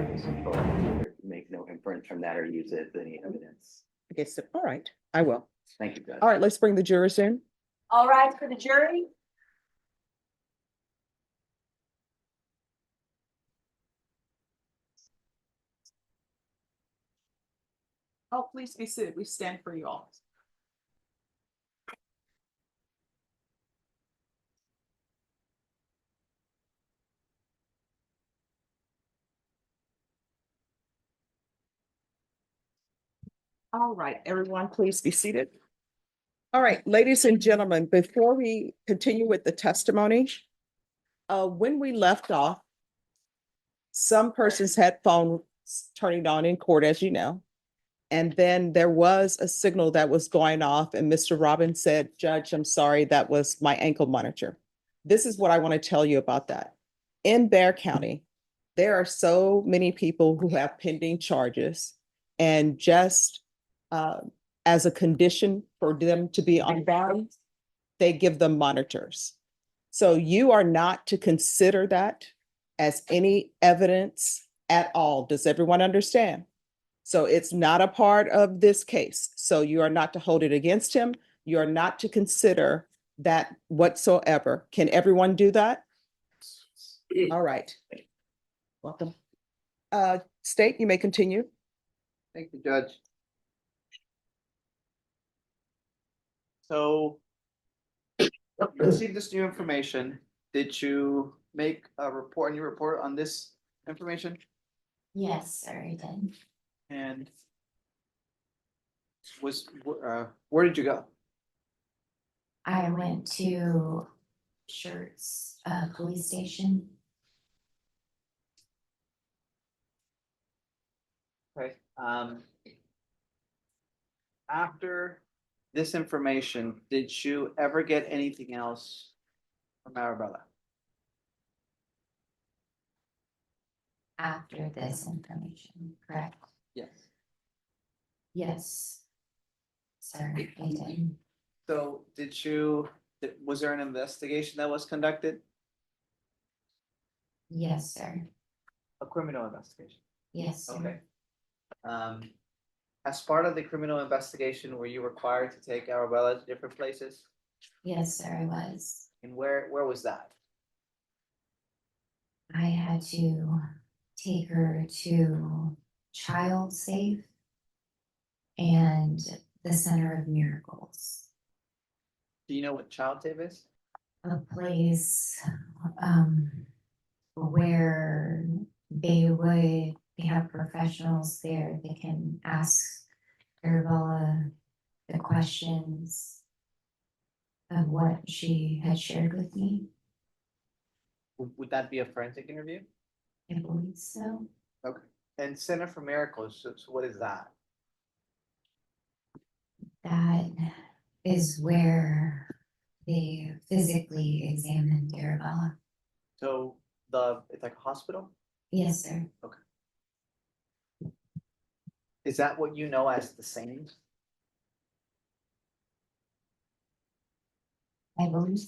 provide this info, either make no inference from that or use it as any evidence. Okay, so, all right, I will. Thank you, Judge. All right, let's bring the jurors in. All right, for the jury. Oh, please be seated. We stand for you all. All right, everyone, please be seated. All right, ladies and gentlemen, before we continue with the testimony, when we left off, some persons had phones turning on in court, as you know. And then there was a signal that was going off, and Mr. Robbins said, "Judge, I'm sorry, that was my ankle monitor." This is what I want to tell you about that. In Bexar County, there are so many people who have pending charges, and just as a condition for them to be on bond, they give them monitors. So you are not to consider that as any evidence at all. Does everyone understand? So it's not a part of this case. So you are not to hold it against him. You are not to consider that whatsoever. Can everyone do that? All right. Welcome. State, you may continue. Thank you, Judge. So you received this new information. Did you make a report, any report on this information? Yes, sir, I did. And where did you go? I went to Shirts police station. Okay. After this information, did you ever get anything else from Arabella? After this information, correct? Yes. Yes, sir, I did. So was there an investigation that was conducted? Yes, sir. A criminal investigation? Yes, sir. Okay. As part of the criminal investigation, were you required to take Arabella to different places? Yes, sir, I was. And where was that? I had to take her to Child Safe and the Center of Miracles, Do you know what child safe is? a place where they have professionals there. They can ask Arabella the questions of what she had shared with me. Would that be a forensic interview? I believe so. Okay. And Center for Miracles, so what is that? That is where they physically examined Arabella. So it's like a hospital? Yes, sir. Is that what you know as the same? I believe.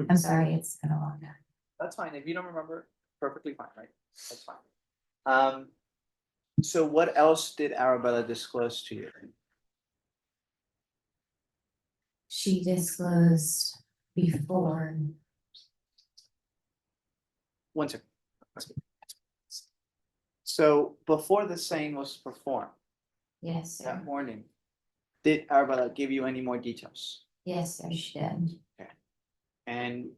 I'm sorry, it's been a long time. That's fine. If you don't remember, perfectly fine, right? That's fine. So what else did Arabella disclose to you? She disclosed before. One second. So before the saying was performed Yes, sir. that morning, did Arabella give you any more details? Yes, sir, she did. And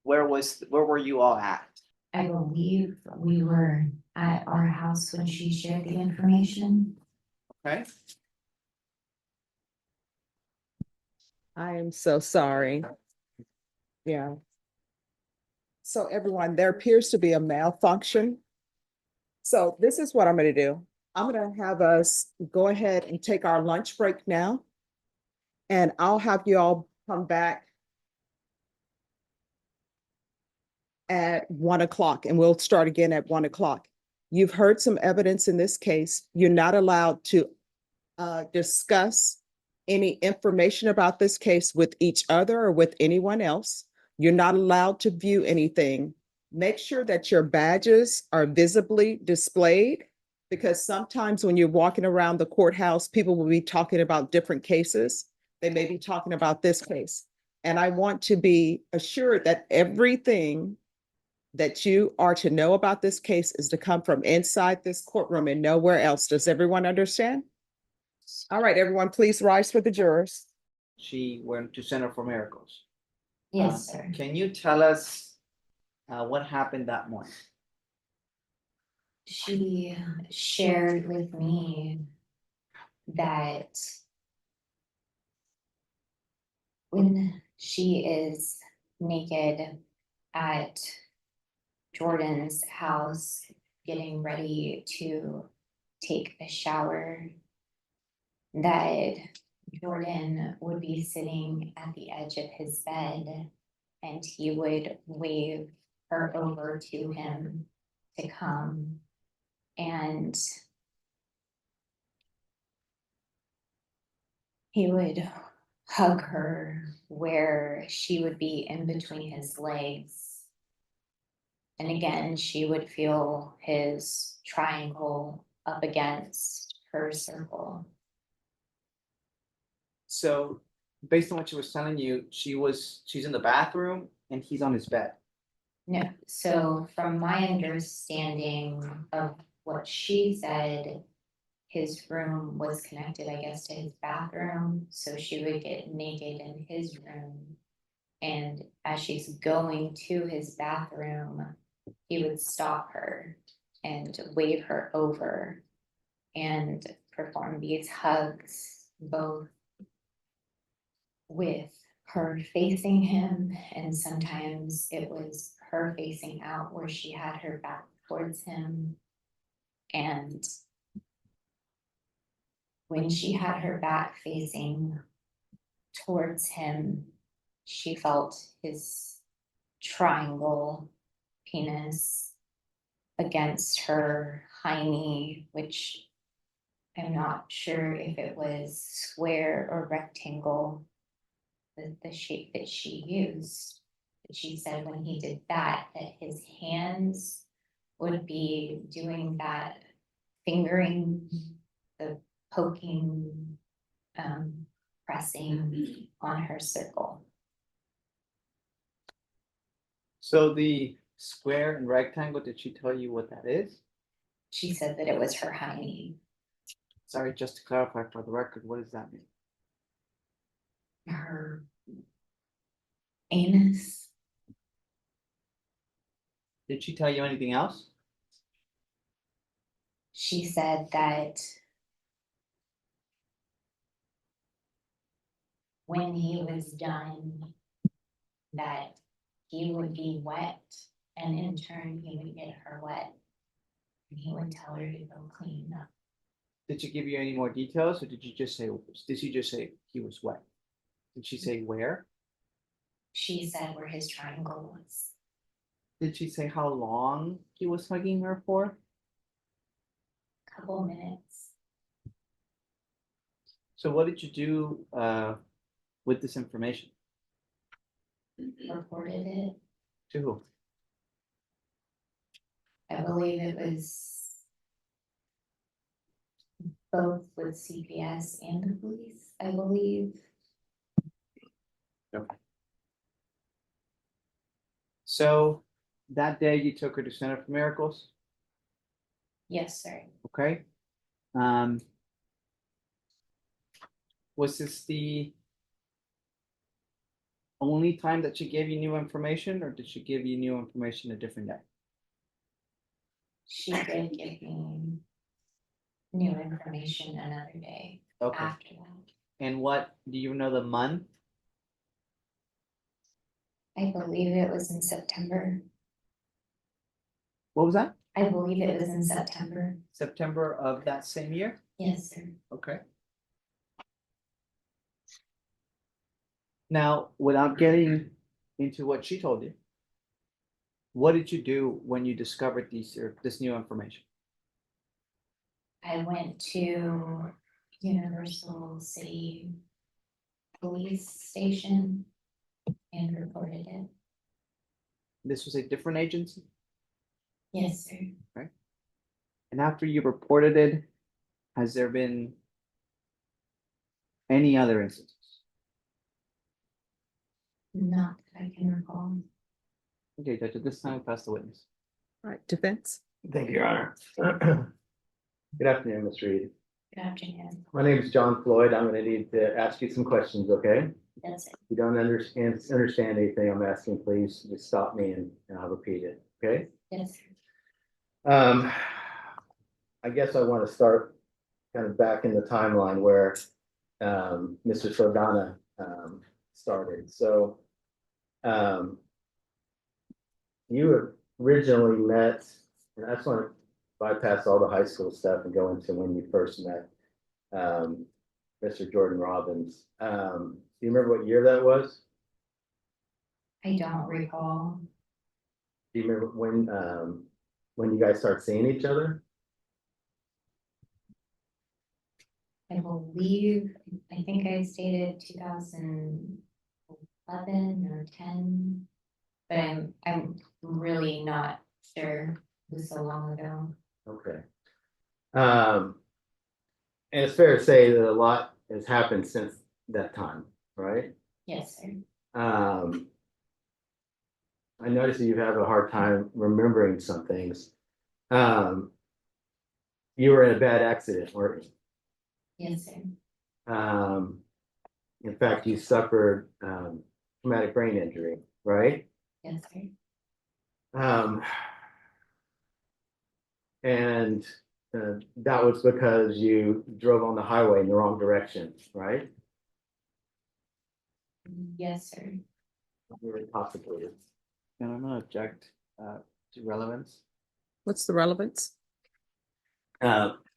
where were you all at? I believe we were at our house when she shared the information. Okay. I am so sorry. Yeah. So everyone, there appears to be a malfunction. So this is what I'm going to do. I'm going to have us go ahead and take our lunch break now. And I'll have you all come back at 1 o'clock, and we'll start again at 1 o'clock. You've heard some evidence in this case. You're not allowed to discuss any information about this case with each other or with anyone else. You're not allowed to view anything make sure that your badges are visibly displayed, because sometimes when you're walking around the courthouse, people will be talking about different cases. They may be talking about this case. And I want to be assured that everything that you are to know about this case is to come from inside this courtroom and nowhere else. Does everyone understand? All right, everyone, please rise for the jurors. She went to Center for Miracles. Yes, sir. Can you tell us what happened that morning? She shared with me that when she is naked at Jordan's house, getting ready to take a shower, that Jordan would be sitting at the edge of his bed and he would wave her over to him to come. And he would hug her where she would be in between his legs. And again, she would feel his triangle up against her circle. So based on what she was telling you, she's in the bathroom and he's on his bed. No, so from my understanding of what she said, his room was connected, I guess, to his bathroom, so she would get naked in his room. And as she's going to his bathroom, he would stop her and wave her over and perform these hugs, both with her facing him, and sometimes it was her facing out where she had her back towards him. And when she had her back facing towards him, she felt his triangle penis against her high knee, which I'm not sure if it was square or rectangle, the shape that she used. But she said when he did that, that his hands would be doing that fingering, the poking, pressing on her circle. So the square and rectangle, did she tell you what that is? She said that it was her high knee. Sorry, just to clarify for the record, what does that mean? Her anus. Did she tell you anything else? She said that when he was done, that he would be wet, and in turn he would get her wet, and he would tell her to go clean up. Did she give you any more details, or did she just say he was wet? Did she say where? She said where his triangle was. Did she say how long he was hugging her for? Couple minutes. So what did you do with this information? Reported it. To who? I believe it was both with CPS and the police, I believe. Okay. So that day you took her to Center for Miracles, Yes, sir. okay? Was this the only time that she gave you new information, or did she give you new information a different day? She did give me new information another day Okay. after that. And what, do you know the month? I believe it was in September. What was that? I believe it was in September. September of that same year? Yes, sir. Okay. Now, without getting into what she told you, what did you do when you discovered this new information? I went to Universal City Police Station and reported it. This was a different agency? Yes, sir. And after you reported it, has there been any other instances? Not that I can recall. Okay, Judge, at this time, pass the witness. All right, defense. Thank you, Your Honor. Good afternoon, Ms. Reed. Good afternoon. My name is John Floyd. I'm gonna need to ask you some questions, okay? That's it. If you don't understand anything I'm asking, please just stop me and I'll repeat it, okay? Yes, sir. I guess I want to start kind of back in the timeline where Mr. Saldana started. So you originally met, and I just want to bypass all the high school stuff and go into when you first met Mr. Jordan Robbins. Do you remember what year that was? I don't recall. Do you remember when you guys started seeing each other? I believe, I think I stated 2011 or 10, but I'm really not sure. It was so long ago. Okay. And it's fair to say that a lot has happened since that time, right? Yes, sir. I noticed that you have a hard time remembering some things. You were in a bad accident, weren't you? Yes, sir. In fact, you suffered traumatic brain injury, right? Yes, sir. And that was because you drove on the highway in the wrong direction, right? Yes, sir. You were intoxicated. And I'm gonna object to relevance. What's the relevance?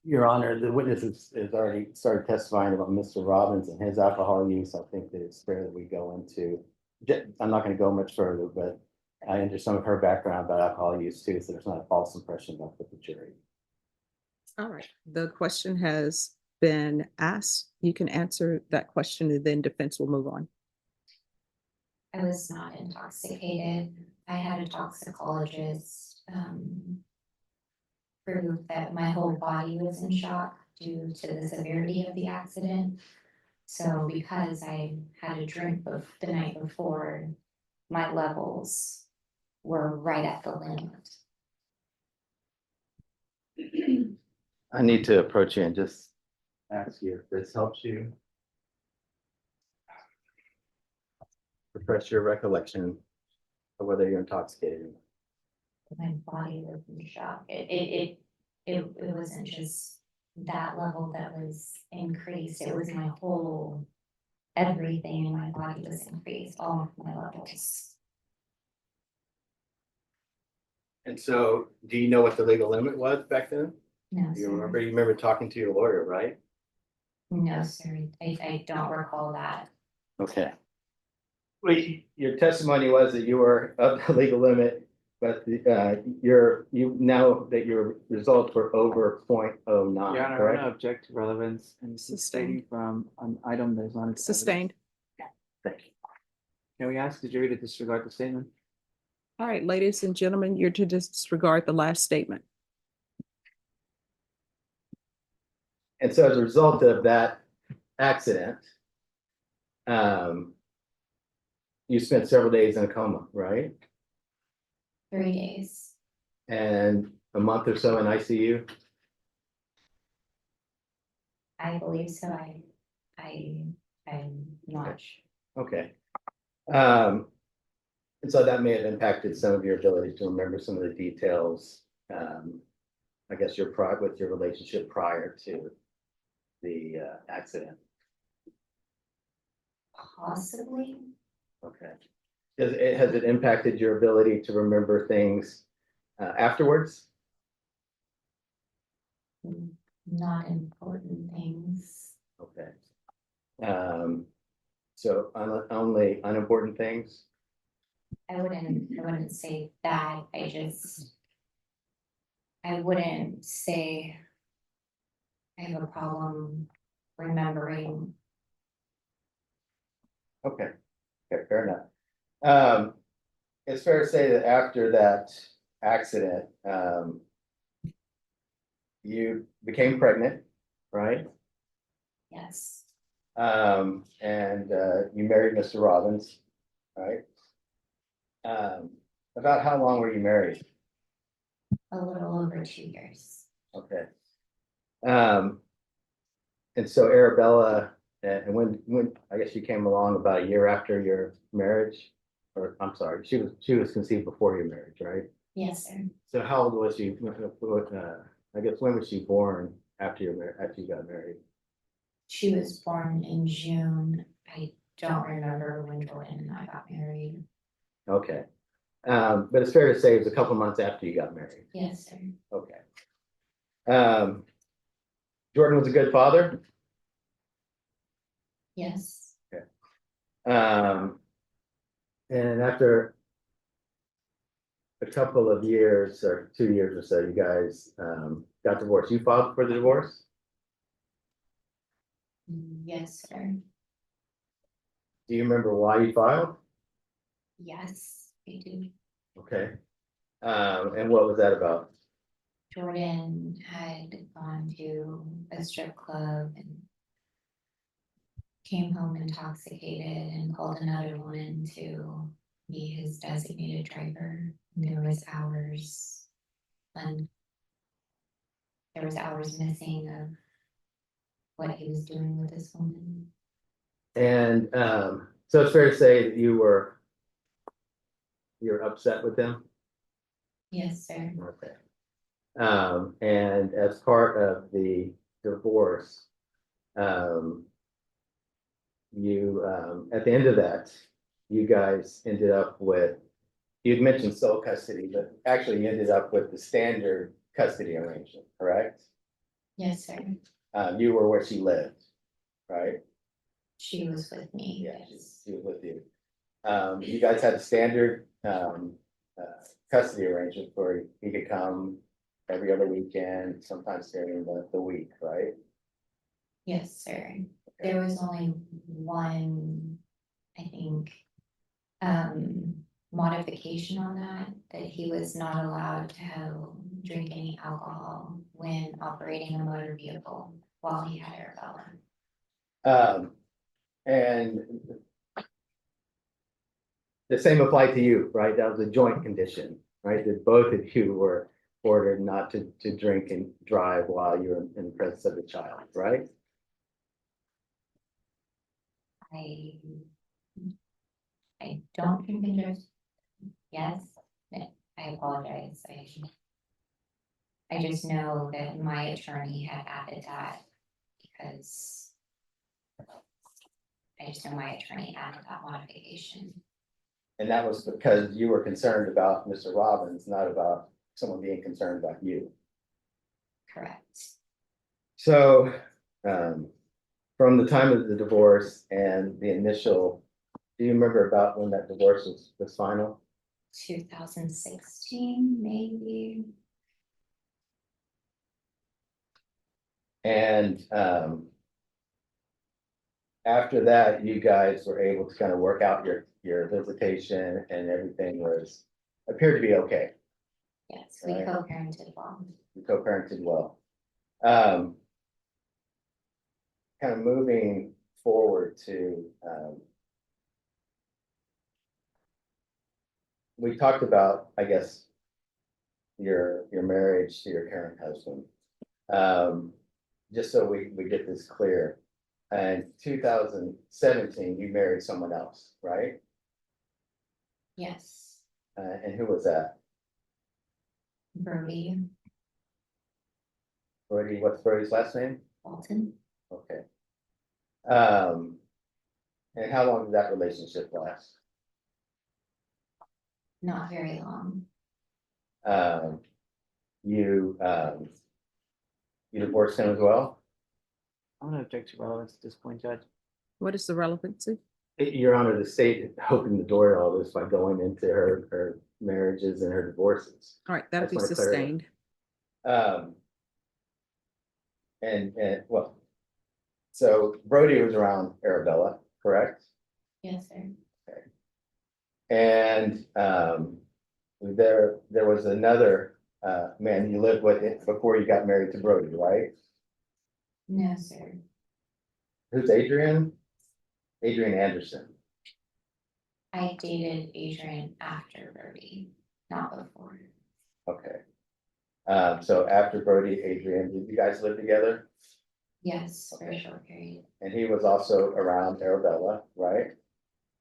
Your Honor, the witness has already started testifying about Mr. Robbins and his alcohol use. I think that it's fair that we go into, I'm not going to go much further, but I understand some of her background about alcohol use too, so there's not a false impression left with the jury. All right, the question has been asked. You can answer that question and then defense will move on. I was not intoxicated. I had a toxicologist prove that my whole body was in shock due to the severity of the accident. So because I had a drink the night before, my levels were right at the limit. I need to approach you and just ask you if this helps you refresh your recollection of whether you're intoxicated. My body was in shock. It wasn't just that level that was increased. It was my whole, everything in my body was increased, all of my levels. And so, do you know what the legal limit was back then? No, You sir. remember? You remember talking to your lawyer, right? No, sir. I don't recall that. Okay. Well, your testimony was that you were up the legal limit, but you know that your results were over 0.09, Your Honor, I'm correct? gonna object to relevance and this is stating from an item that is not. Sustained. Thank you. Can we ask the jury to disregard the statement? All right, ladies and gentlemen, you're to disregard the last statement. And so as a result of that accident, you spent several days in a coma, right? 3 days. And a month or so in ICU? I believe so. I'm not sure. Okay. And so that may have impacted some of your ability to remember some of the details. I guess with your relationship prior to the accident. Possibly. Okay. Has it impacted your ability to remember things afterwards? Not important things. Okay. So only unimportant things? I wouldn't say that. I wouldn't say I have a problem remembering. Okay, fair enough. it's fair to say that after that accident, you became pregnant, right? Yes, And you married Mr. Robbins, right? About how long were you married? a little over 2 years. Okay. And so Arabella, and when, I guess she came along about a year after your marriage, or I'm sorry, she was conceived before your marriage, right? Yes, sir. So how old was she? I guess when was she born after after you got married? She was born in June. I don't remember when Jordan and I got married. Okay. But it's fair to say it was a couple months after you got married. Yes, sir. Okay. Jordan was a good father. Yes, And after a couple of years or 2 years or so, you guys got divorced. You filed for the divorce? yes, sir. Do you remember why you filed? Yes, I do. Okay. And what was that about? Jordan had gone to a strip club and came home intoxicated and called another woman to be his designated driver. There was hours missing of what he was doing with this woman. And so it's fair to say that you're upset with them? Yes, sir. Okay. And as part of the divorce, you at the end of that, you guys ended up with, you'd mentioned sole custody, but actually you ended up with the standard custody arrangement, correct? Yes, sir. You were where she lived, right? She was with me. Yeah, Yes. she was with you. You guys had a standard custody arrangement where he could come every other weekend, sometimes during the week, right? Yes, sir. There was only one, I think, modification on that he was not allowed to drink any alcohol when operating a motor vehicle while he had Arabella. And the same applied to you, right? That was a joint condition, right? That both of you were ordered not to drink and drive while you were in the presence of the child, right? I don't think there's, yes, I apologize. I just know that my attorney had added that because I just know my attorney added that modification. And that was because you were concerned about Mr. Robbins, not about someone being concerned about you. Correct. So, from the time of the divorce and the initial, do you remember about when that divorce was final? 2016, maybe. And after that, you guys were able to kind of work out your visitation and everything appeared to be okay. Yes, we Right. co-parented well. You co-parented well. Kind of moving forward to, we talked about, I guess, your marriage to your current husband. Just so we get this clear, in 2017, you married someone else, right? Yes, And who was that? Brody Brody, what's Brody's last name? Walton. Okay. And how long did that relationship last? Not very long. You divorced him as well? I'm gonna object to relevance at this point, Judge. What is the relevancy? Your Honor, the state opened the door to all this by going into her marriages and her divorces. All right, that'll I be just wanna clear it up. sustained. And well, so Brody was around Arabella, correct? Yes, sir. And there was another man you lived with before you got married to Brody, right? No, sir. Who's Adrian? Adrian Anderson. I dated Adrian after Brody, not before. Okay. So after Brody, Adrian, did you guys live together? Yes, for a short period. And he was also around Arabella, right?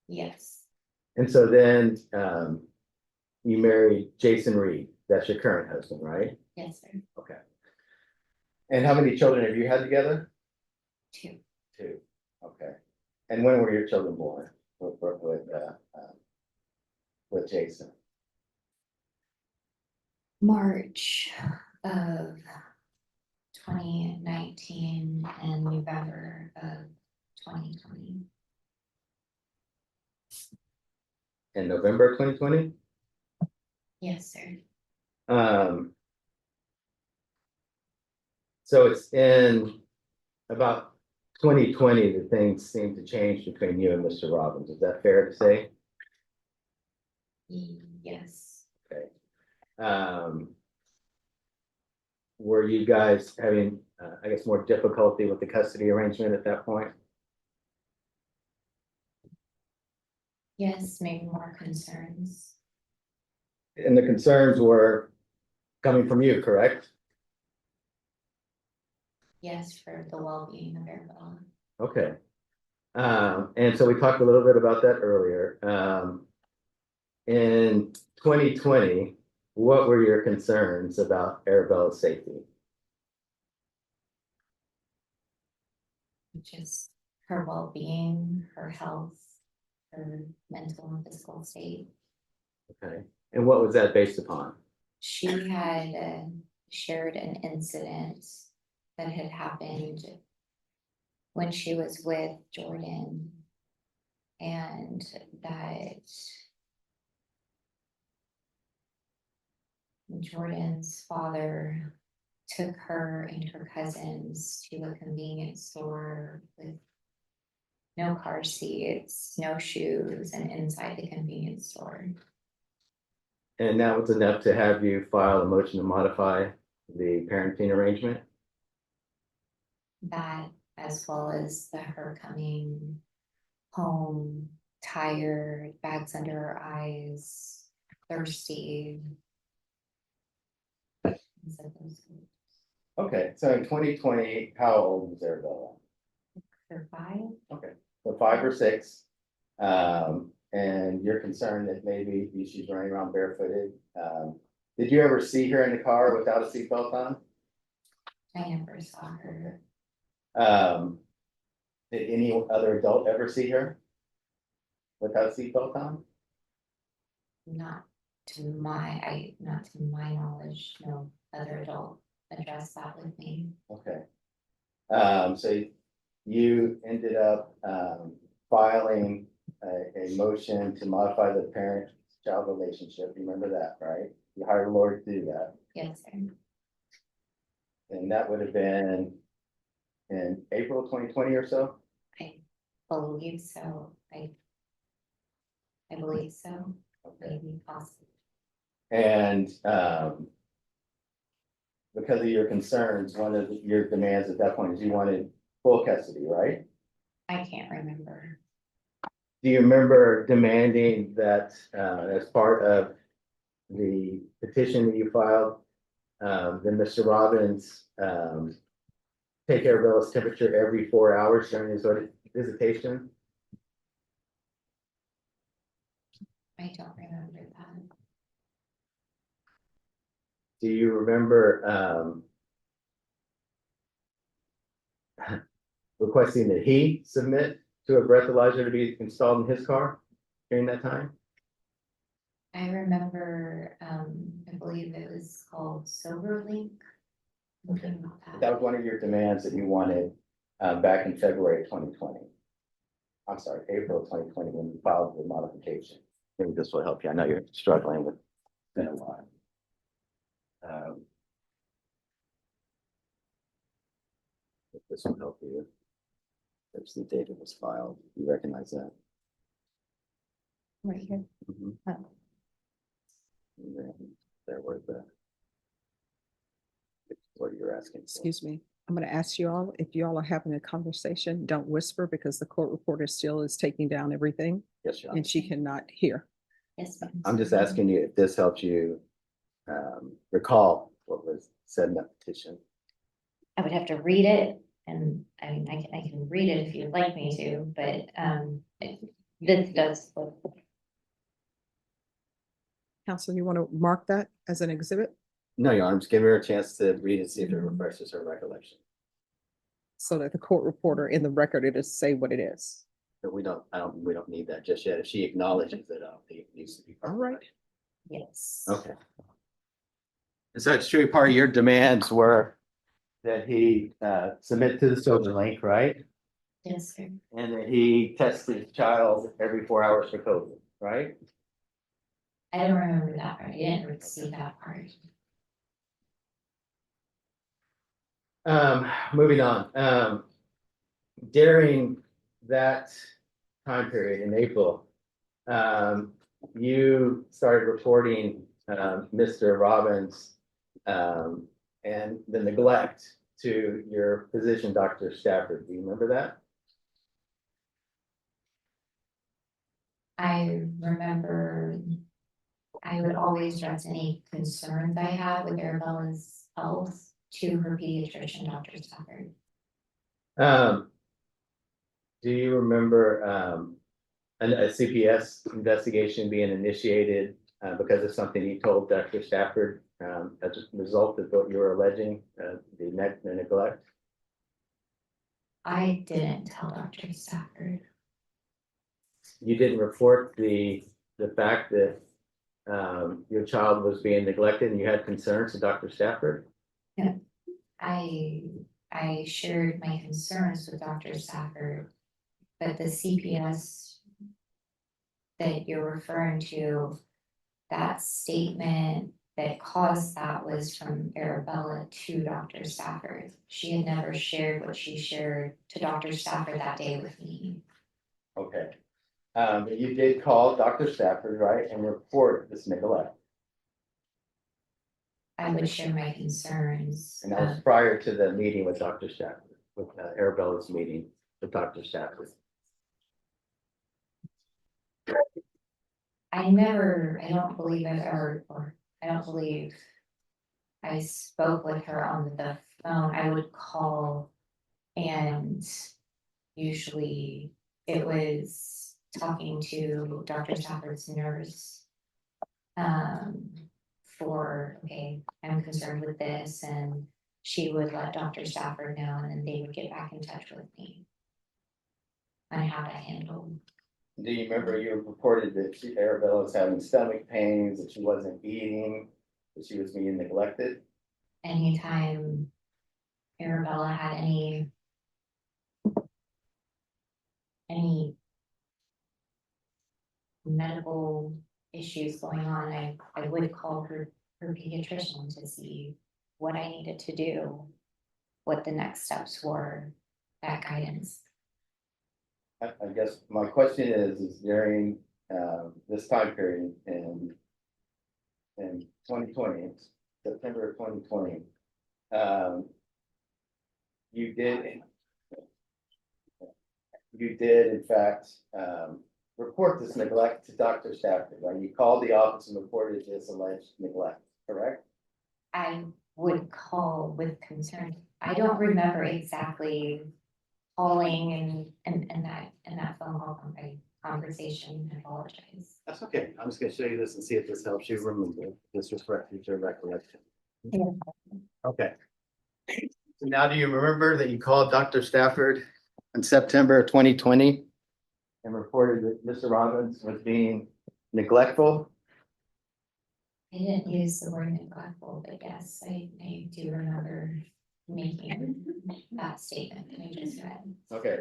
Yes, And so then you married Jason Reed. That's your current husband, right? yes, sir. Okay. And how many children have you had together? 2. Two. Okay. And when were your children born with Jason? March of 2019 and November of 2020. In November 2020? Yes, sir. So it's in about 2020 that things seem to change between you and Mr. Robbins. Is that fair to say? Yes. Okay. Were you guys having, I guess, more difficulty with the custody arrangement at that point? Yes, maybe more concerns. And the concerns were coming from you, correct? Yes, for the well-being of Arabella. Okay. And so we talked a little bit about that earlier. In 2020, what were your concerns about Arabella's safety? Just her well-being, her health, her mental and physical state. Okay. And what was that based upon? She had shared an incident that had happened when she was with Jordan, and that Jordan's father took her and her cousins to a convenience store with no car seats, no shoes, and inside the convenience store. And that was enough to have you file a motion to modify the parenting arrangement? That, as well as her coming home tired, bags under her eyes, thirsty. Okay, so in 2020, how old was Arabella? For 5. Okay, so 5 or 6. And you're concerned that maybe she's running around barefooted. Did you ever see her in the car without a seatbelt on? I never saw her. Did any other adult ever see her without a seatbelt on? Not to my knowledge, no other adult addressed that with me. Okay. So you ended up filing a motion to modify the parent-child relationship. You remember that, right? You hired a lawyer to do that. Yes, sir. And that would have been in April 2020 or so? I believe so. I believe so. Okay. Maybe possibly. And because of your concerns, one of your demands at that point is you wanted full custody, right? I can't remember. Do you remember demanding that as part of the petition that you filed, then Mr. Robbins take Arabella's temperature every 4 hours during his visitation? I don't remember that. Do you remember requesting that he submit to a breathalyzer to be installed in his car during that time? I remember, I believe it was called SoberLink. Something about That was one of your demands that you wanted back in February 2020. I'm sorry, April 2020, when you filed the modification. Maybe this will help you. I know you're struggling with, it's been a while. If this will help you. There's the date it was filed. You recognize that? right here. Mhm. Oh. And then there were the. What you're asking. for. Excuse me. I'm going to ask you all, if you all are having a conversation, don't whisper because the court reporter still is taking down everything Yes, Your Honor. and she cannot hear. Yes. I'm just asking you if this helps you recall what was said in that petition. I would have to read it, and I mean, I can read it if you'd like me to, but this does look. Counsel, you want to mark that as an exhibit No, Your Honor, just give her a chance to read and see if it refreshes her recollection. so that the court reporter in the record, it'll say what it is. But we don't need that just yet. If she acknowledges it, I don't think it needs to be. All right. Yes. Okay. And so it's true, part of your demands were that he submit to the sober link, right? Yes, sir. And that he tests his child every 4 hours for COVID, right? I don't remember that part. I didn't see that part. Moving on, during that time period in April, you started reporting, Mr. Robbins, and the neglect to your physician, Dr. Stafford. Do you remember that? I remember I would always address any concerns I had with Arabella's health to her pediatrician, Dr. Stafford. Do you remember, a CPS investigation being initiated, because of something you told Dr. Stafford, as a result of what you were alleging, the neglect? I didn't tell Dr. Stafford. You didn't report the fact that your child was being neglected and you had concerns to Dr. Stafford? I shared my concerns with Dr. Stafford, but the CPS that you're referring to, that statement that caused that was from Arabella to Dr. Stafford. She had never shared what she shared to Dr. Stafford that day with me. Okay. You did call Dr. Stafford, right, and report this neglect, I would share my concerns. and that was prior to the meeting with Dr. Stafford, with Arabella's meeting with Dr. Stafford. I don't believe I don't believe I spoke with her on the phone. I would call, and usually it was talking to Dr. Stafford's nurse. Okay, I'm concerned with this, and she would let Dr. Stafford know, and then they would get back in touch with me on how to handle. Do you remember you reported that Arabella was having stomach pains, that she wasn't eating, that she was being neglected? Anytime Arabella had any medical issues going on, I would call her pediatrician to see what I needed to do, what the next steps were, that guidance. I guess my question is during this time period in 2020, September of 2020, you did in fact report this neglect to Dr. Stafford, right? You called the office and reported this alleged neglect, correct? I would call with concern. I don't remember exactly calling and that phone call conversation. I apologize. That's okay. I'm just gonna show you this and see if this helps you remember this future recollection. Yeah. Okay. So now do you remember that you called Dr. Stafford in September of 2020 and reported that Mr. Robbins was being neglectful? I didn't use the word neglectful, but yes, I do remember making that statement that I just read. Okay.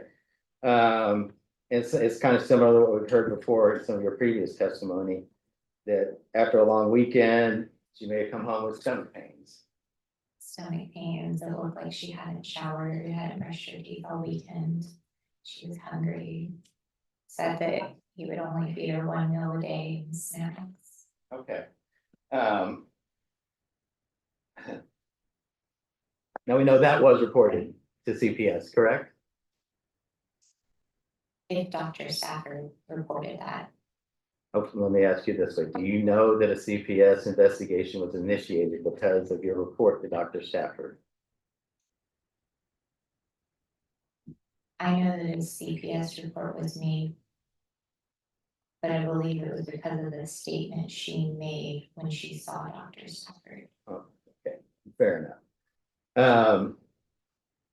It's kind of similar to what we've heard before in some of your previous testimony, that after a long weekend, she may have come home with stomach pains. Stomach pains, it looked like she hadn't showered, hadn't brushed her teeth all weekend. She was hungry. Said that he would only feed her 1 meal a day and snacks. Okay. Um. Now we know that was reported to CPS, correct? If Dr. Stafford reported that, Okay, let me ask you this way. Do you know that a CPS investigation was initiated because of your report to Dr. Stafford? I know that a CPS report was made. But I believe it was because of the statement she made when she saw Dr. Stafford. Oh, okay, fair enough.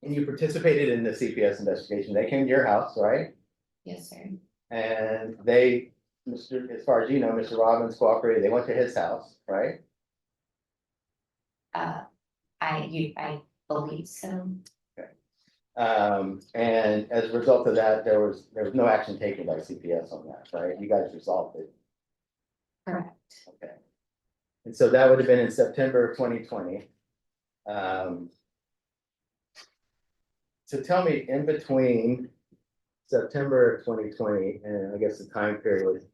And you participated in the CPS investigation. They came to your house, right? Yes, sir. And they, as far as you know, Mr. Robbins cooperated. They went to his house, right? I believe so. And as a result of that, there was no action taken by CPS on that, right? You guys resolved it. Correct. Okay. And so that would have been in September of 2020. So tell me, in between September of 2020 and I guess the time period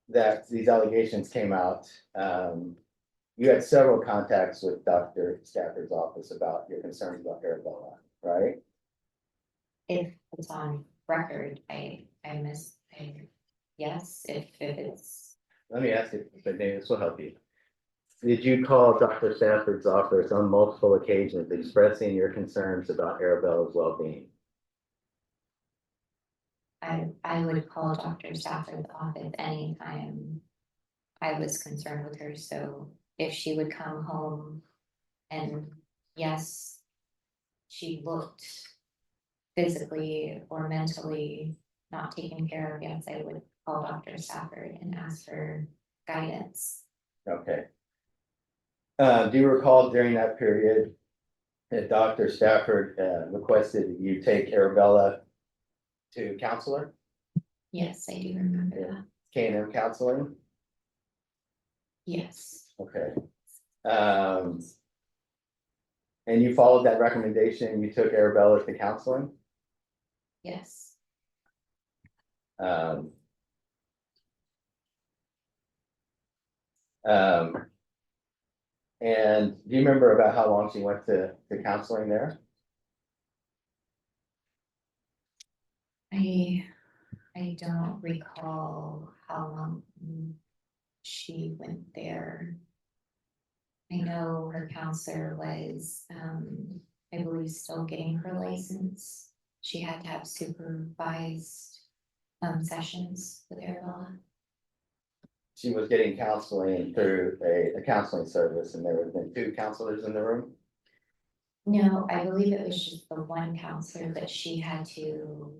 that these allegations came out, you had several contacts with Dr. Stafford's office about your concerns about Arabella, right? If it's on record, yes, if it's, Let me ask you, but maybe this will help you. Did you call Dr. Stafford's office on multiple occasions expressing your concerns about Arabella's well-being? I would call Dr. Stafford's office anytime I was concerned with her, so if she would come home and yes, she looked physically or mentally not taken care of, yes, I would call Dr. Stafford and ask for guidance. Okay. Do you recall during that period that Dr. Stafford requested you take Arabella to counselor, Yes, I do remember that. K&M counseling? Yes, Okay. And you followed that recommendation, you took Arabella to counseling? yes. Um, and do you remember about how long she went to counseling there? I don't recall how long she went there. I know her counselor was, I believe, still getting her license. She had to have supervised sessions with Arabella. She was getting counseling through a counseling service, and there would have been 2 counselors in the room? No, I believe it was just the one counselor, but she had to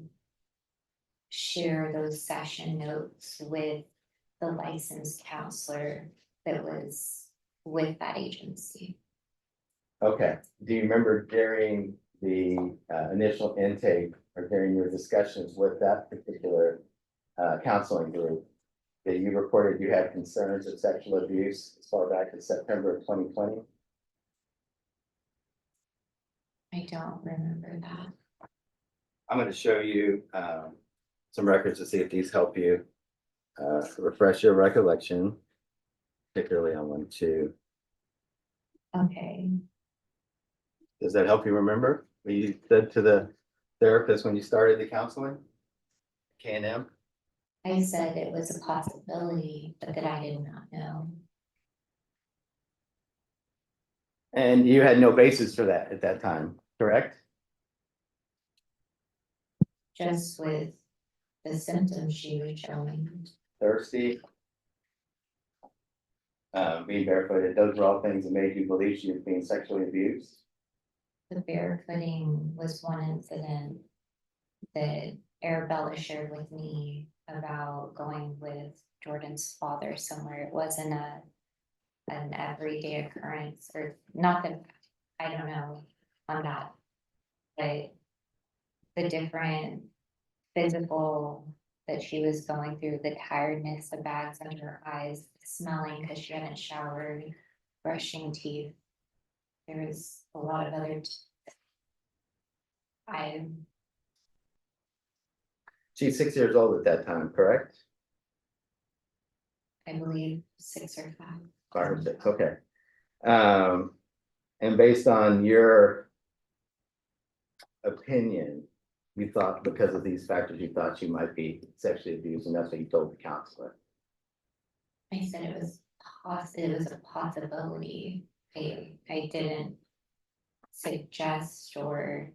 share those session notes with the licensed counselor that was with that agency. Okay, do you remember during the initial intake or during your discussions with that particular counseling group that you reported you had concerns of sexual abuse as far back as September of 2020? I don't remember that. I'm going to show you some records to see if these help you refresh your recollection, particularly on 1, 2. Okay, Does that help you remember what you said to the therapist when you started the counseling? K&M? I said it was a possibility, but that I did not know. And you had no basis for that at that time, correct? Just with the symptoms she was showing. Thirsty. Being barefooted, those were all things that made you believe she was being sexually abused. The barefooting was one incident that Arabella shared with me about going with Jordan's father somewhere. It wasn't an everyday occurrence, or not that, I don't know on that, but the different physical that she was going through, the tiredness, the bags under her eyes, smelling because she hadn't showered, brushing teeth. There was a lot of other. She's 6 years old at that time, correct? I believe 6 or 5. 5 or 6, okay. And based on your opinion, you thought because of these factors, you thought she might be sexually abused, and that's what you told the counselor. I said it was a possibility. I didn't suggest or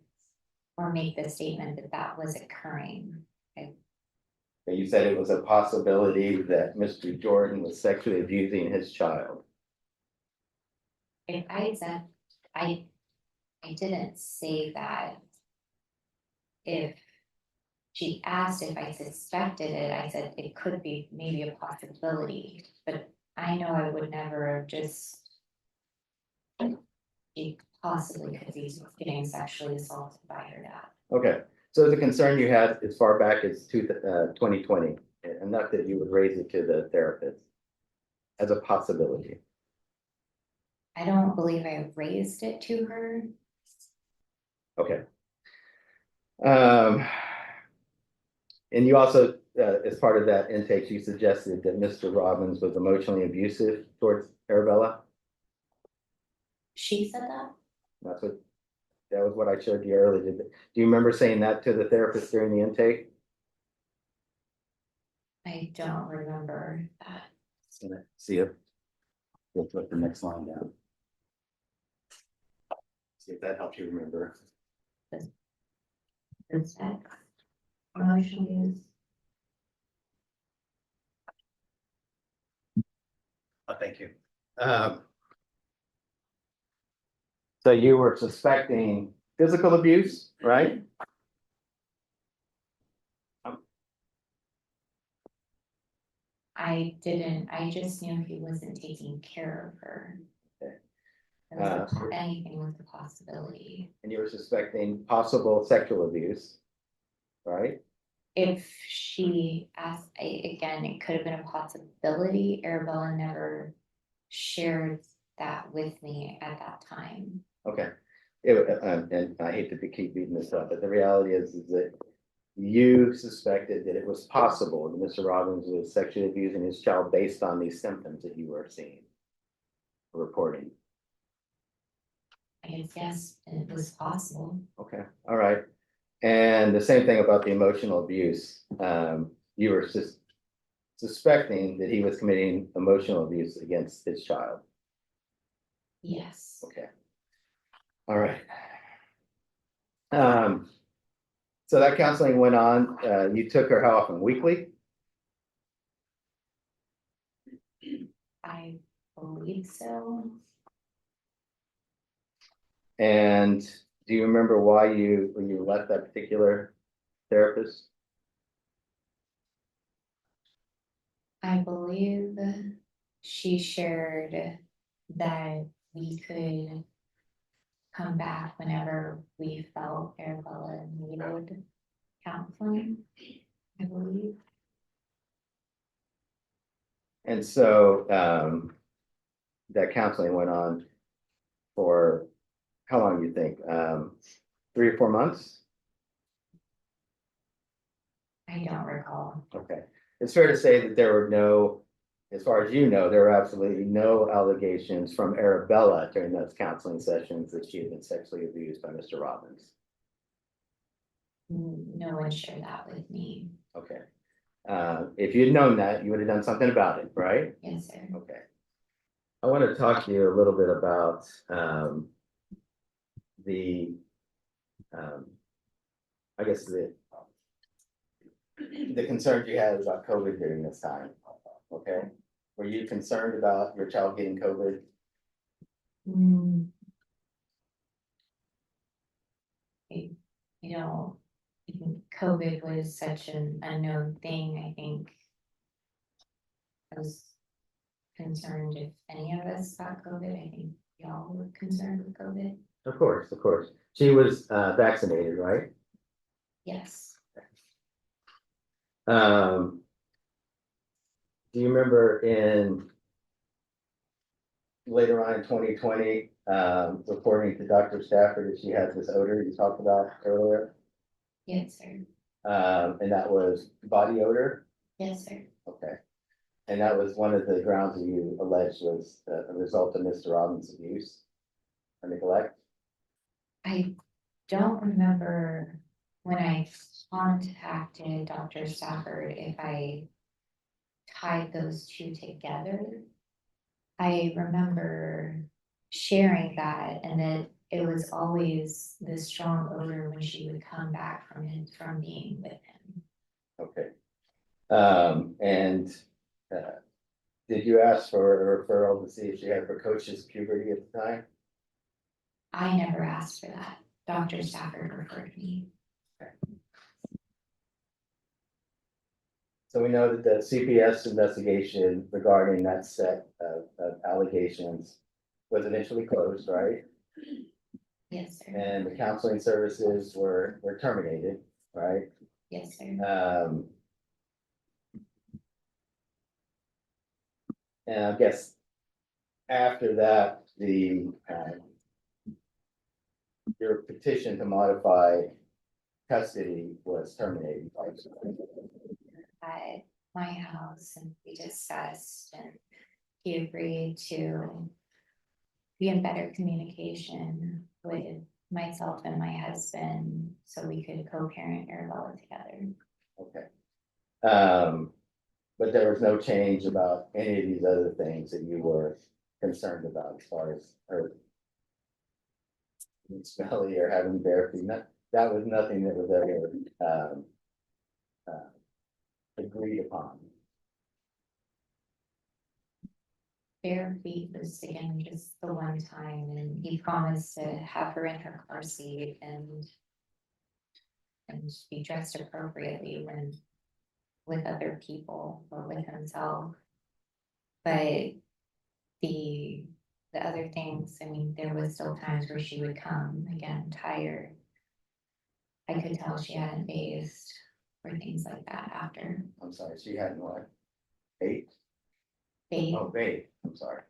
make the statement that that was occurring. And you said it was a possibility that Mr. Jordan was sexually abusing his child. If I said, I didn't say that. If she asked if I suspected it, I said it could be maybe a possibility, but I know I would never have just. He possibly, because he's getting sexually assaulted by her dad. Okay, so the concern you had as far back as 2020, enough that you would raise it to the therapist as a possibility. I don't believe I raised it to her. Okay. And you also, as part of that intake, you suggested that Mr. Robbins was emotionally abusive towards Arabella. She said that? That was what I showed you earlier. Do you remember saying that to the therapist during the intake? I don't remember that. See it. We'll put the next line down. See if that helps you remember. Sex, emotional abuse. Oh, thank you. So you were suspecting physical abuse, right? I didn't, I just knew he wasn't taking care of her. Okay. It was anything with the possibility. And you were suspecting possible sexual abuse, right? If she asked, again, it could have been a possibility. Arabella never shared that with me at that time. Okay. And I hate to keep beating this up, but the reality is that you suspected that it was possible that Mr. Robbins was sexually abusing his child based on these symptoms that you were seeing, reporting. I guess yes, it was possible. Okay, all right. And the same thing about the emotional abuse. You were suspecting that he was committing emotional abuse against his child. Yes. Okay. All right. So that counseling went on. You took her how often? Weekly? I believe so. And do you remember why when you left that particular therapist? I believe she shared that we could come back whenever we felt Arabella needed counseling, I believe. And so that counseling went on for how long do you think? 3 or 4 months? I don't recall. Okay. It's fair to say that there were no, as far as you know, there were absolutely no allegations from Arabella during those counseling sessions that she had been sexually abused by Mr. Robbins. No one shared that with me. Okay. If you'd known that, you would have done something about it, right? Yes, sir. Okay. I want to talk to you a little bit about I guess the concerns you had about COVID during this time. Okay. Were you concerned about your child getting COVID? You know, COVID was such an unknown thing. I think I was concerned if any of us got COVID. I think y'all were concerned with COVID. Of course, of course. She was vaccinated, right? Yes. Do you remember later on in 2020, reporting to Dr. Stafford that she had this odor you talked about earlier? Yes, sir. And that was body odor? Yes, sir. Okay. And that was one of the grounds that you alleged was a result of Mr. Robbins' abuse or neglect? I don't remember when I contacted Dr. Stafford if I tied those two together. I remember sharing that and that it was always this strong odor when she would come back from being with him. Okay. And did you ask for a referral to see if she had precocious puberty at the time? I never asked for that. Dr. Stafford referred me. So we know that the CPS investigation regarding that set of allegations was initially closed, right? Yes, sir. And the counseling services were terminated, right? Yes, sir. And I guess after that, your petition to modify custody was terminated. At my house and we discussed and he agreed to be in better communication with myself and my husband so we could co-parent Arabella together. Okay. But there was no change about any of these other things that you were concerned about as far as her smelly or having bare feet. That was nothing that was ever agreed upon. Bare feet was again just the one time and he promised to have her in her car seat and be dressed appropriately when with other people or with himself. But the other things, I mean, there was still times where she would come again tired. I could tell she hadn't bathed or things like that after. I'm sorry, she had what? 8? Bathe. Oh, babe, I'm sorry.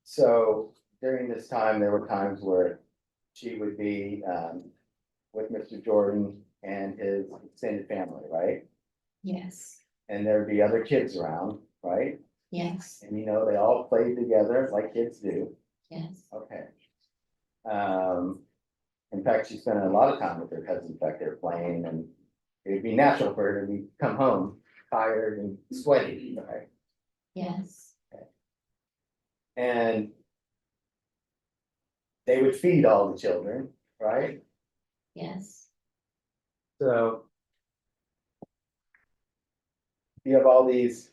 So during this time, there were times where she would be with Mr. Jordan and his extended family, right? Yes, And there'd be other kids around, right? yes, And they all played together like kids do. yes, Okay. In fact, she spent a lot of time with her cousins back there playing, and it'd be natural for her to come home tired and sweaty, right? yes, And they would feed all the children, right? yes, So you have all these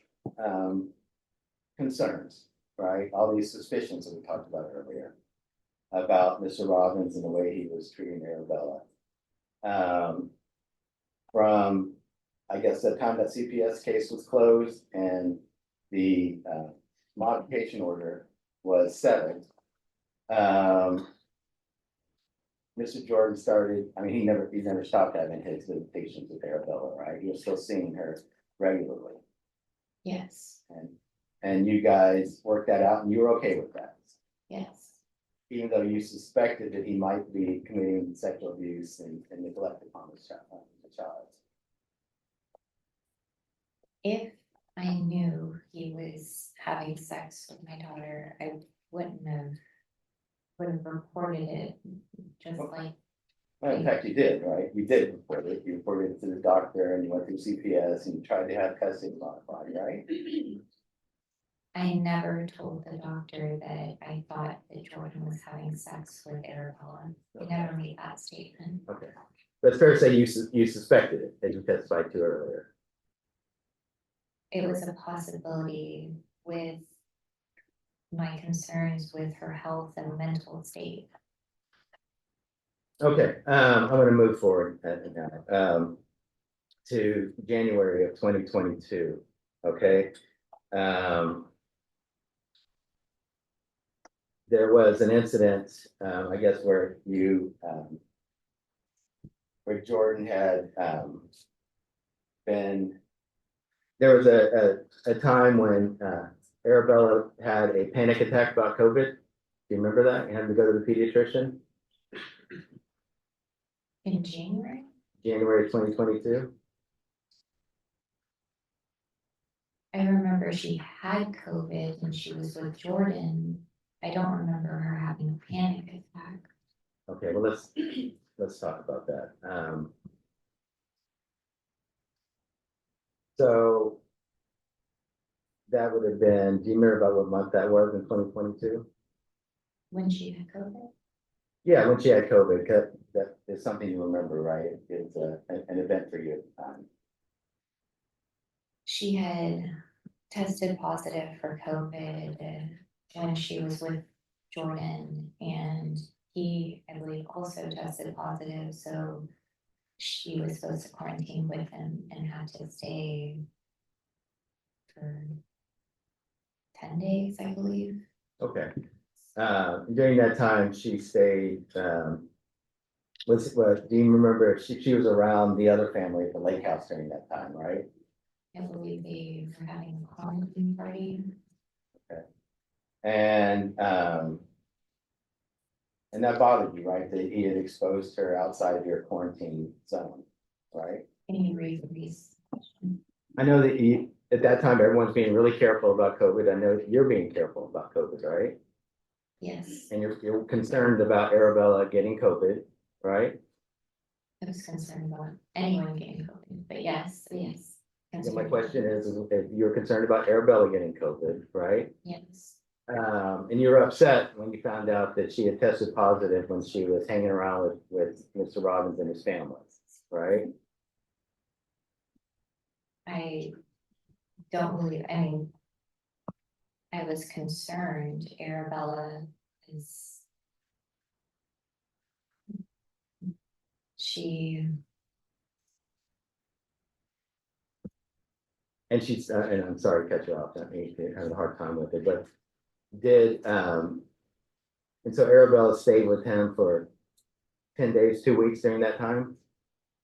concerns, right? All these suspicions that we talked about earlier about Mr. Robbins and the way he was treating Arabella. From, I guess, the time that CPS case was closed and the modification order was settled. Mr. Jordan started, I mean, he never stopped having his visitations with Arabella, right? He was still seeing her regularly. yes, And you guys worked that out and you were okay with that, yes, even though you suspected that he might be committing sexual abuse and neglect upon the child. if I knew he was having sex with my daughter, I would have reported it, just like, Well, in fact, you did, right? You did report it. You reported it to the doctor and you went through CPS and you tried to have custody modified, right? I never told the doctor that I thought that Jordan was having sex with Arabella. I never made that statement. Okay. But it's fair to say you suspected it, as you testified to earlier. It was a possibility with my concerns with her health and mental state. Okay, I'm gonna move forward now, to January of 2022, okay? There was an incident, I guess, where where Jordan had been, there was a time when Arabella had a panic attack about COVID. Do you remember that? You had to go to the pediatrician, In January? January 2022. remember she had COVID and she was with Jordan. I don't remember her having a panic attack. Okay, well, let's talk about that. So that would have been, do you remember about what month that was in 2022? When she had COVID? Yeah, when she had COVID, 'cause that is something you remember, right? It's an event for you at the time. She had tested positive for COVID when she was with Jordan, and he, I believe, also tested positive, so she was supposed to quarantine with him and had to stay for 10 days, I believe. Okay. During that time, she stayed, do you remember, if she was around the other family at the lake house during that time, right? I believe they were having a quarantine party. And that bothered you, right? That he had exposed her outside of your quarantine zone, right? Can you rephrase the question? I know that you, at that time, everyone's being really careful about COVID. I know that you're being careful about COVID, right? Yes, And you're concerned about Arabella getting COVID, right? I was concerned about anyone getting COVID, but yes. And my question is if you're concerned about Arabella getting COVID, right? Yes, And you were upset when you found out that she had tested positive when she was hanging around with Mr. Robbins and his family, right? I don't believe, I mean, I was concerned. Arabella is. She, And she's, and I'm sorry to cut you off, I mean, you're having a hard time with it, but did, and so Arabella stayed with him for 10 days, 2 weeks during that time?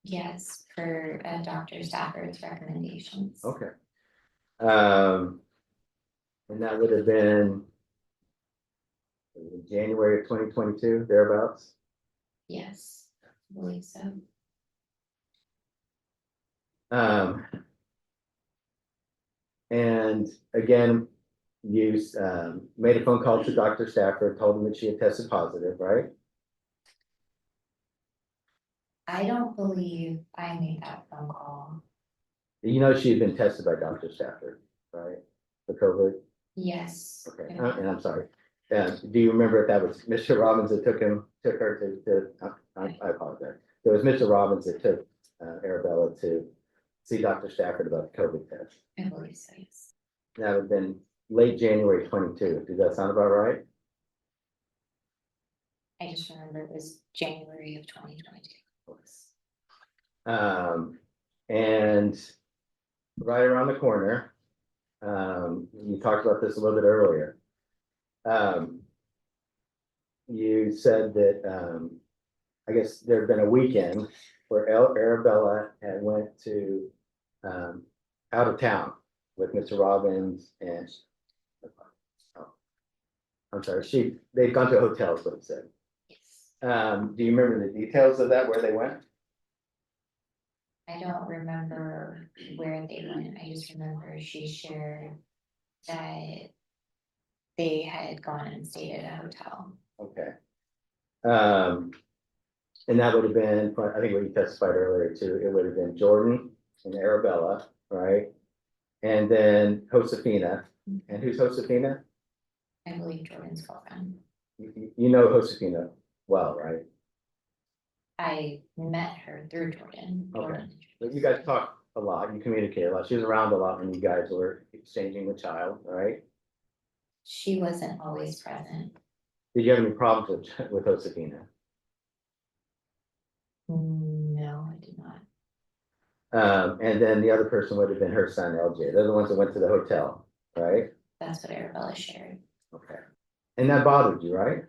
yes, per Dr. Stafford's recommendations. Okay. And that would have been January of 2022, thereabouts? Yes, I believe so. And again, you made a phone call to Dr. Stafford, told him that she had tested positive, right? I don't believe I made that phone call. You know she had been tested by Dr. Stafford, right? For COVID? Yes. Okay, and I'm sorry. Do you remember if that was Mr. Robbins that took her to I apologize. It was Mr. Robbins that took Arabella to see Dr. Stafford about the COVID test. I believe so, yes. That would have been late January 22. Does that sound about right? I just remember it was January of 2022. And right around the corner, you talked about this a little bit earlier. You said that, I guess there had been a weekend where Arabella had went to, out of town with Mr. Robbins and, I'm sorry, they'd gone to a hotel, is what it said. Yes. Do you remember the details of that, where they went? I don't remember where they went. I just remember she shared that they had gone and stayed at a hotel. Okay. And that would have been, I think what you testified earlier too, it would have been Jordan and Arabella, right? And then Josefina. And who's Josefina? I believe Jordan's girlfriend. You know Josefina well, right? I met her through Jordan. Okay. But you guys talk a lot, you communicate a lot. She was around a lot when you guys were exchanging the child, right? She wasn't always present. Did you have any problems with Josefina? No, I did not. And then the other person would have been her son, LJ. They're the ones that went to the hotel, right? That's what Arabella shared. Okay. And that bothered you, right?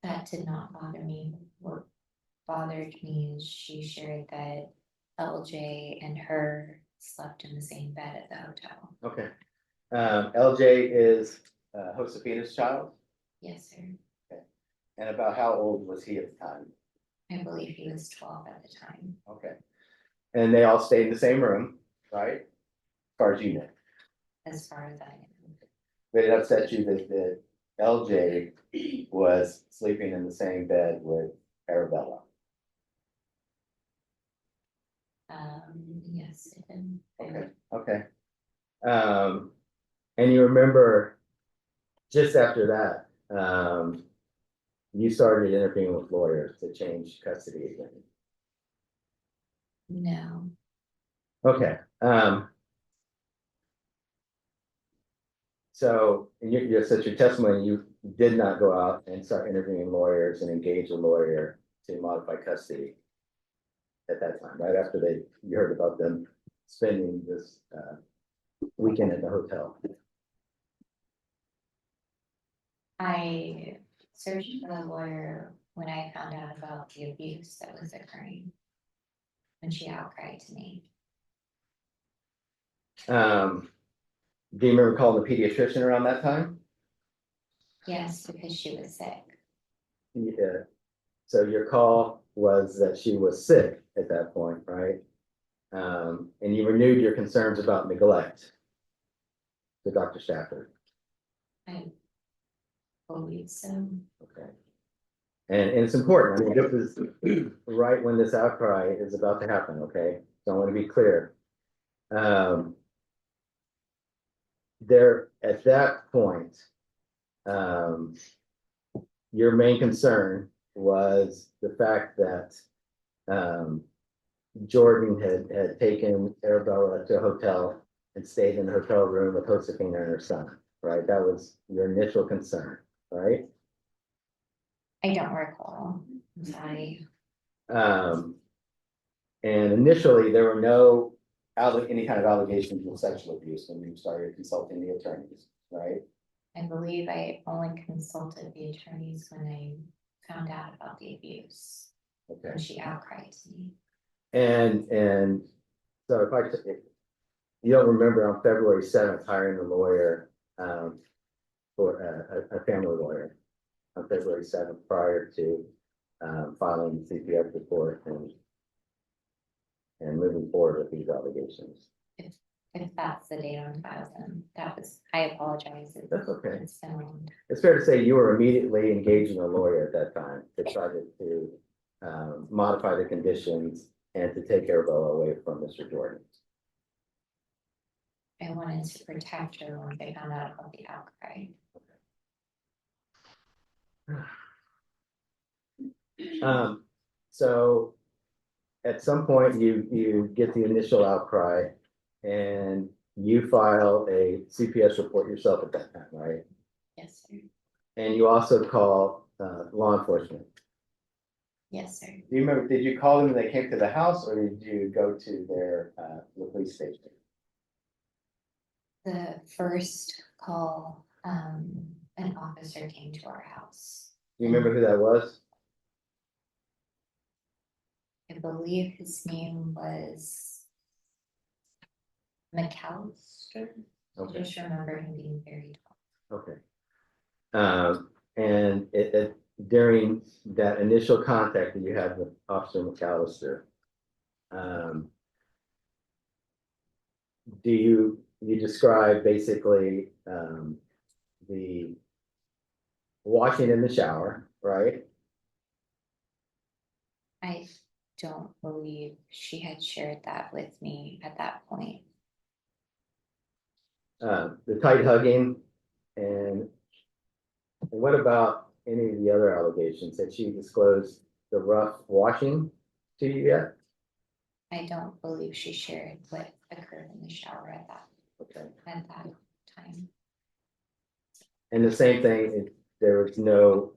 That did not bother me. What bothered me is she shared that LJ and her slept in the same bed at the hotel. Okay. LJ is Josefina's child, Yes, sir. and about how old was he at the time? I believe he was 12 at the time. Okay. And they all stayed in the same room, right? far as you know. as far as I know. But it upset you that LJ was sleeping in the same bed with Arabella. Yes, it did. Okay, okay. And you remember just after that, you started interviewing with lawyers to change custody again. No, Okay, so in your such your testimony, you did not go out and start interviewing lawyers and engage a lawyer to modify custody at that time, right after you heard about them spending this weekend at the hotel. I searched for a lawyer when I found out about the abuse that was occurring. When she outcried to me. Do you remember calling the pediatrician around that time? Yes, because she was sick. Yeah. So your call was that she was sick at that point, right? And you renewed your concerns about neglect to Dr. Stafford. I believe so. Okay. And it's important. I mean, this is right when this outcry is about to happen, okay? So I want to be clear. There, at that point, your main concern was the fact that Jordan had taken Arabella to a hotel and stayed in the hotel room with Josefina and her son, right? That was your initial concern, right? I don't recall. I'm sorry. And initially, there were no any kind of allegations of sexual abuse when you started consulting the attorneys, right? I believe I only consulted the attorneys when I found out about the abuse. Okay. When she outcried to me. And so if you don't remember on February 7th, hiring a lawyer, for a family lawyer on February 7th prior to filing the CPS report and moving forward with these allegations. If that's the date on file, then that was, I apologize. That's okay. It's been long. It's fair to say you were immediately engaging a lawyer at that time to try to modify the conditions and to take Arabella away from Mr. Jordan. I wanted to protect her when they found out about the outcry. So at some point you get the initial outcry and you file a CPS report yourself at that time, right? Yes, sir. And you also call law enforcement. Yes, sir. Do you remember, did you call them when they came to the house or did you go to the police station? The first call, an officer came to our house. Do you remember who that was? I believe his name was McAllister. I Okay. just remember him being very tall. Okay. And during that initial contact that you had with Officer McAllister, do you describe basically the washing in the shower, right? I don't believe she had shared that with me at that point. The tight hugging, and what about any of the other allegations? Had she disclosed the rough washing to you yet? I don't believe she shared what occurred in the shower at that time. And the same thing, there was no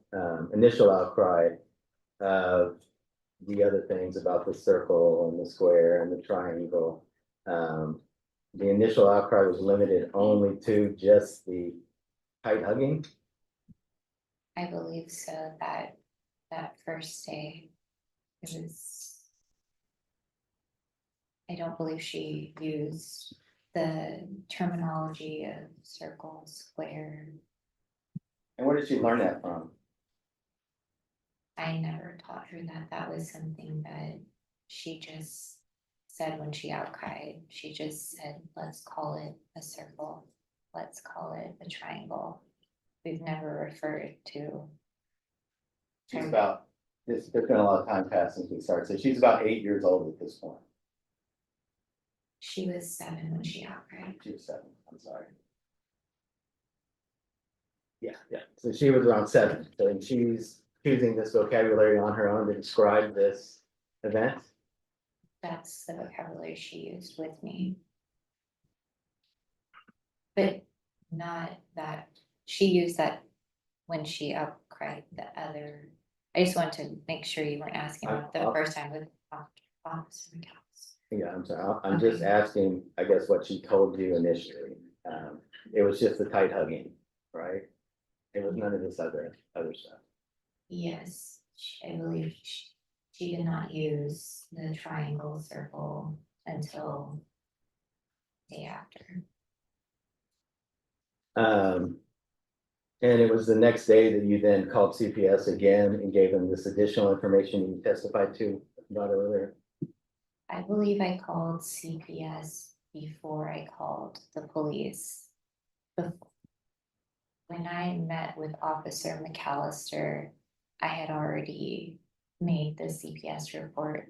initial outcry of the other things about the circle and the square and the triangle. The initial outcry was limited only to just the tight hugging. I believe so. That first day, it was. I don't believe she used the terminology of circle, square. And where did she learn that from? I never taught her that. That was something that she just said when she outcried. She just said, let's call it a circle. Let's call it a triangle. We've never referred to. She's about, there's been a lot of time passed since we started, so she's about 8 years old at this point. She was 7 when she outcried. She was 7, I'm sorry. Yeah, so she was around 7, so and she's choosing this vocabulary on her own to describe this event. That's the vocabulary she used with me. But not that, she used that when she outcried the other. I just want to make sure you weren't asking about the first time with Officer McAllis. Yeah, I'm sorry, I'm just asking, I guess, what she told you initially. It was just the tight hugging, right? It was none of this other stuff. Yes, I believe she did not use the triangle circle until day after. And it was the next day that you then called CPS again and gave them this additional information you testified to about earlier. I believe I called CPS before I called the police. When I met with Officer McAllister, I had already made the CPS report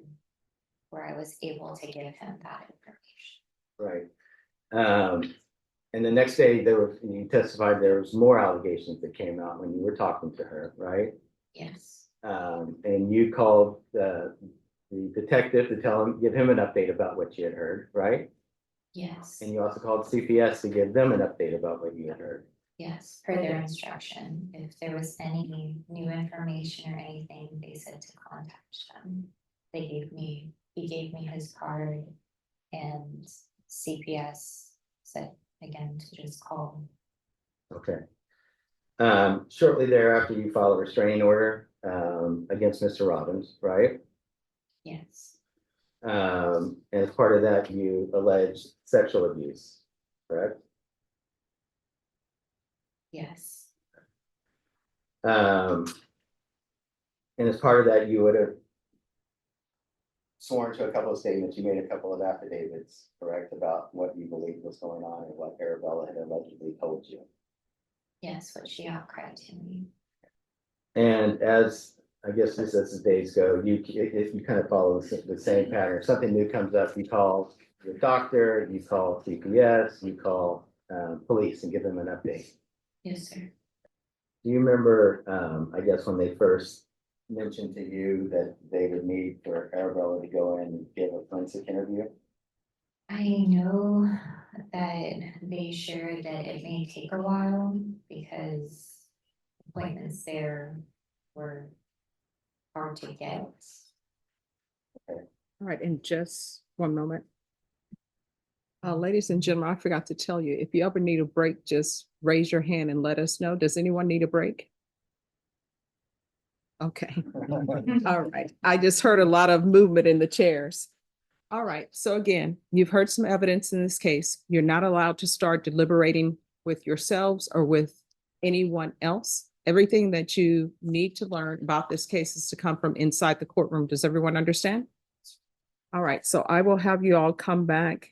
where I was able to give him that information. Right. And the next day you testified there was more allegations that came out when you were talking to her, right? Yes, And you called the detective to give him an update about what you had heard, right? yes, And you also called CPS to give them an update about what you had heard. yes, per their instruction. If there was any new information or anything, they said to contact them. He gave me his card, and CPS said again to just call. Okay. Shortly thereafter, you filed a restraining order against Mr. Robbins, right? Yes, And as part of that, you alleged sexual abuse, correct? yes, And as part of that, you would have sworn to a couple of statements. You made a couple of affidavits, correct, about what you believed was going on and what Arabella had allegedly told you. yes, what she outcried to me. And as I guess just as the days go, if you kind of follow the same pattern, if something new comes up, you call your doctor, you call CPS, you call police and give them an update. Yes, sir. Do you remember, I guess, when they first mentioned to you that they would need for Arabella to go in and give a forensic interview? I know that they shared that it may take a while because appointments there were hard to get. All right, and just one moment. Ladies and gentlemen, I forgot to tell you, if you ever need a break, just raise your hand and let us know. Does anyone need a break? Okay, all right. I just heard a lot of movement in the chairs. All right, so again, you've heard some evidence in this case. You're not allowed to start deliberating with yourselves or with anyone else. Everything that you need to learn about this case is to come from inside the courtroom. Does everyone understand? All right, so I will have you all come back.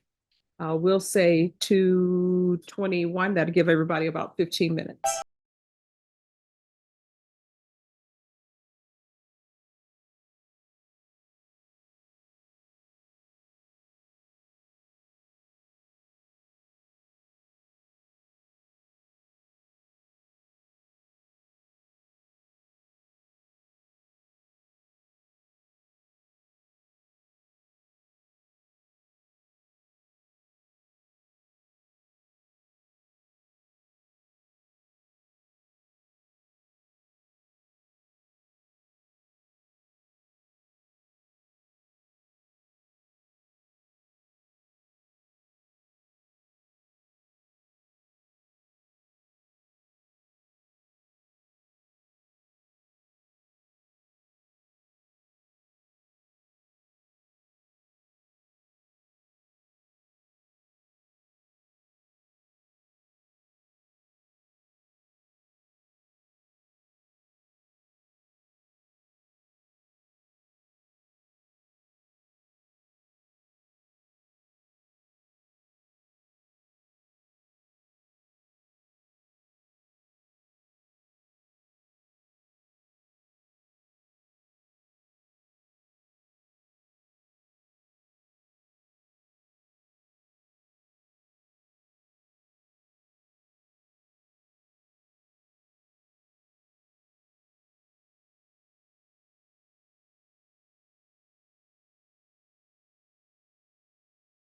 We'll say 2:21. That'll give everybody about 15 minutes.